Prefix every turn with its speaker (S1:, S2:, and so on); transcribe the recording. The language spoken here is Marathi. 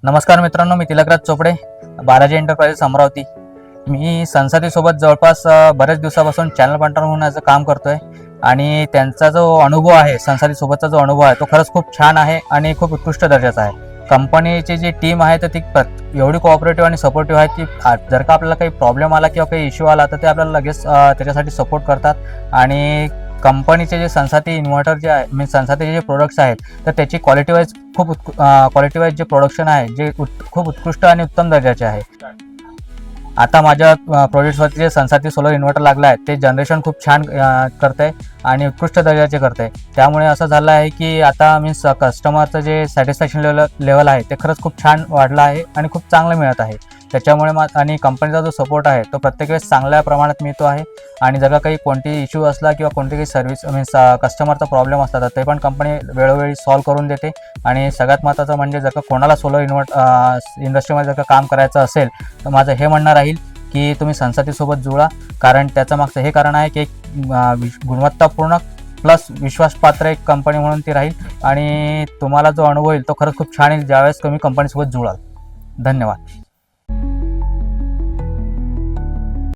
S1: नमस्कार मित्रांनो, मी तिलकराज चोपडे, बालाजी एंटरप्राइजेस अमरावती। मी संसातीसोबत जवळपास बऱ्याच दिवसापासून चॅनल पार्टनर म्हणून याचं काम करतोय आणि त्यांचा जो अनुभव आहे, संसातीसोबतचा जो अनुभव आहे तो खरंच खूप छान आहे आणि खूप उत्कृष्ट दर्जाचा आहे। कंपनीची जी टीम आहे तर ती एवढी कोऑपरेटिव्ह आणि सपोर्टिव्ह आहे की जर का आपल्याला काही प्रॉब्लेम आला किंवा काही इश्यू आला तर ते आपल्याला लगेच त्याच्यासाठी सपोर्ट करतात। आणि कंपनीचे जे संसाती इन्व्हर्टर जे आहे, मीन्स संसातीचे जे प्रोडक्ट्स आहेत तर त्याची क्वालिटी वाईज क्वालिटी वाईज जे प्रोडक्शन आहे जे खूप उत्कृष्ट आणि उत्तम दर्जाचे आहे। आता माझ्या प्रोजेक्ट्सवरती जे संसाती सोलर इन्व्हर्टर लागला आहे ते जनरेशन खूप छान करते आणि उत्कृष्ट दर्जाचे करते। त्यामुळे असं झालं आहे की आता मीन्स कस्टमरचं जे सॅटिस्फॅक्शन लेवल आहे ते खरंच खूप छान वाढलं आहे आणि खूप चांगलं मिळत आहे। त्याच्यामुळे आणि कंपनीचा जो सपोर्ट आहे तो प्रत्येक वेळेस चांगल्या प्रमाणात मिळतो आहे। आणि जर का काही कोणतीही इश्यू असला किंवा कोणती काही सर्व्हिस मीन्स कस्टमरचा प्रॉब्लेम असला तर ते पण कंपनी वेळोवेळी सॉल्व्ह करून देते। आणि सगळ्यात महत्त्वाचं म्हणजे जर का कोणाला सोलर इंडस्ट्रीमध्ये जर का काम करायचं असेल तर माझं हे म्हणणं राहील की तुम्ही संसातीसोबत जुळा, कारण त्याचं मागचं हे कारण आहे की एक गुणवत्तापूर्ण प्लस विश्वासपात्र एक कंपनी म्हणून ती राहील आणि तुम्हाला जो अनुभव येईल तो खरंच खूप छान येईल ज्यावेळेस तुम्ही कंपनीसोबत जुळाल। धन्यवाद।